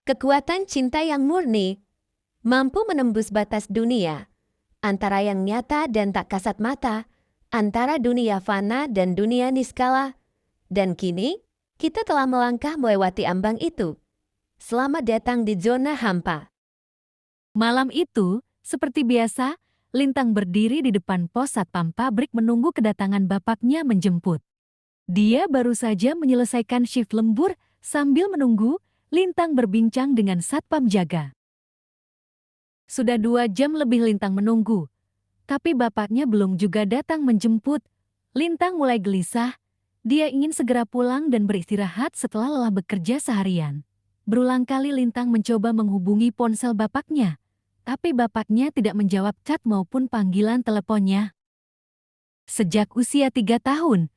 Kekuatan cinta yang murni mampu menembus batas dunia, antara yang nyata dan tak kasat mata, antara dunia fana dan dunia niskala. Dan kini, kita telah melangkah melewati ambang itu. Selamat datang di zona hampa. Malam itu, seperti biasa, Lintang berdiri di depan pos satpam pabrik menunggu kedatangan bapaknya menjemput. Dia baru saja menyelesaikan shift lembur, sambil menunggu, Lintang berbincang dengan satpam jaga. Sudah 2 jam lebih Lintang menunggu, tapi bapaknya belum juga datang menjemput. Lintang mulai gelisah, dia ingin segera pulang dan beristirahat setelah lelah bekerja seharian. Berulang kali Lintang mencoba menghubungi ponsel bapaknya, tapi bapaknya tidak menjawab chat maupun panggilan teleponnya. Sejak usia 3 tahun,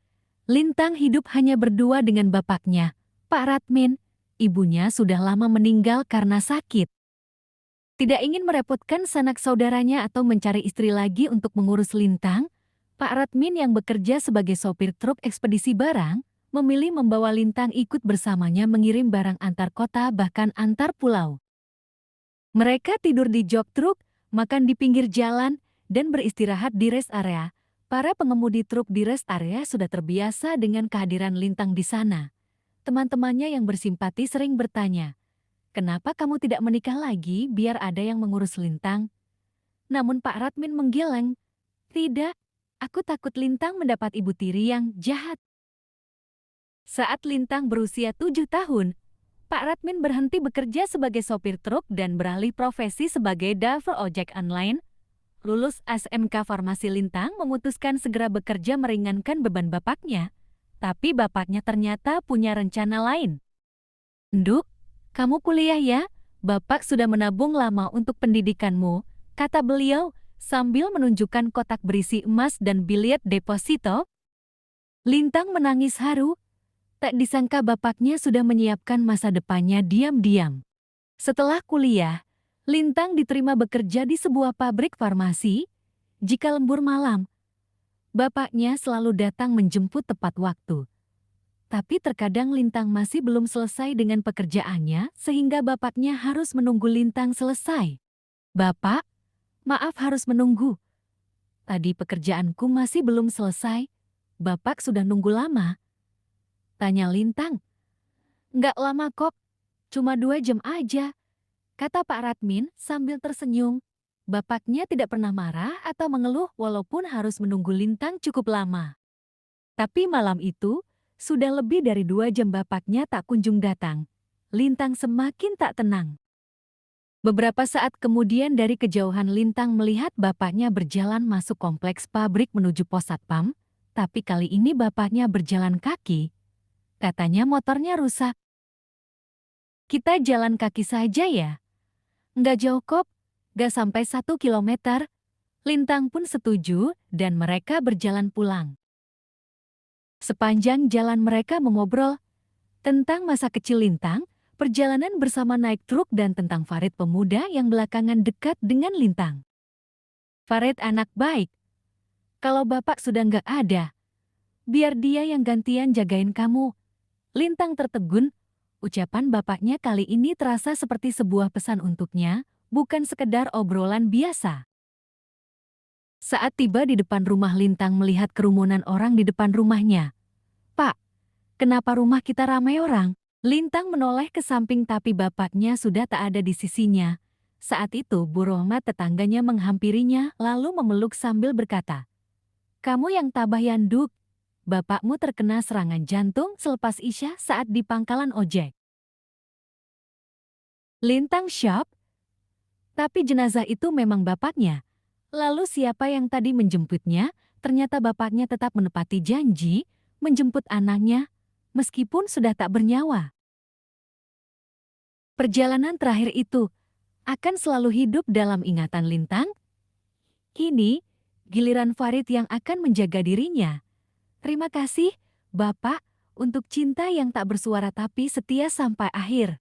Lintang hidup hanya berdua dengan bapaknya, Pak Radmin. Ibunya sudah lama meninggal karena sakit. Tidak ingin merepotkan sanak saudaranya atau mencari istri lagi untuk mengurus Lintang, Pak Radmin yang bekerja sebagai sopir truk ekspedisi barang, memilih membawa Lintang ikut bersamanya mengirim barang antar kota bahkan antar pulau. Mereka tidur di jok truk, makan di pinggir jalan, dan beristirahat di rest area. Para pengemudi truk di rest area sudah terbiasa dengan kehadiran Lintang di sana. Teman-temannya yang bersimpati sering bertanya, "Kenapa kamu tidak menikah lagi biar ada yang mengurus Lintang?" Namun Pak Radmin menggeleng, "Tidak, aku takut Lintang mendapat ibu tiri yang jahat." Saat Lintang berusia 7 tahun, Pak Radmin berhenti bekerja sebagai sopir truk dan beralih profesi sebagai driver ojek online. Lulus SMK Farmasi, Lintang memutuskan segera bekerja meringankan beban bapaknya. Tapi bapaknya ternyata punya rencana lain. "Nduk, kamu kuliah ya? Bapak sudah menabung lama untuk pendidikanmu," kata beliau sambil menunjukkan kotak berisi emas dan bilet deposito. Lintang menangis haru. Tak disangka bapaknya sudah menyiapkan masa depannya diam-diam. Setelah kuliah, Lintang diterima bekerja di sebuah pabrik farmasi. Jika lembur malam, bapaknya selalu datang menjemput tepat waktu. Tapi terkadang Lintang masih belum selesai dengan pekerjaannya sehingga bapaknya harus menunggu Lintang selesai. "Bapak, maaf harus menunggu. Tadi pekerjaanku masih belum selesai. Bapak sudah nunggu lama?" tanya Lintang. "Nggak lama kok, cuma 2 jam aja," kata Pak Radmin sambil tersenyum. Bapaknya tidak pernah marah atau mengeluh walaupun harus menunggu Lintang cukup lama. Tapi malam itu, sudah lebih dari 2 jam bapaknya tak kunjung datang. Lintang semakin tak tenang. Beberapa saat kemudian dari kejauhan Lintang melihat bapaknya berjalan masuk kompleks pabrik menuju pos satpam, tapi kali ini bapaknya berjalan kaki. Katanya motornya rusak. "Kita jalan kaki saja ya?" "Nggak jauh kok, nggak sampai 1 kilometer." Lintang pun setuju dan mereka berjalan pulang. Sepanjang jalan mereka mengobrol tentang masa kecil Lintang, perjalanan bersama naik truk dan tentang Farid pemuda yang belakangan dekat dengan Lintang. "Farid anak baik. Kalau bapak sudah nggak ada, biar dia yang gantian jagain kamu." Lintang tertegun. Ucapan bapaknya kali ini terasa seperti sebuah pesan untuknya, bukan sekedar obrolan biasa. Saat tiba di depan rumah, Lintang melihat kerumunan orang di depan rumahnya. "Pak, kenapa rumah kita ramai orang?" Lintang menoleh ke samping tapi bapaknya sudah tak ada di sisinya. Saat itu Bu Rohmat tetangganya menghampirinya lalu memeluk sambil berkata, "Kamu yang tabah ya Nduk, bapakmu terkena serangan jantung selepas Isya saat di pangkalan ojek." Lintang syok, tapi jenazah itu memang bapaknya. Lalu siapa yang tadi menjemputnya? Ternyata bapaknya tetap menepati janji menjemput anaknya meskipun sudah tak bernyawa. Perjalanan terakhir itu akan selalu hidup dalam ingatan Lintang. Kini, giliran Farid yang akan menjaga dirinya. "Terima kasih, Bapak, untuk cinta yang tak bersuara tapi setia sampai akhir."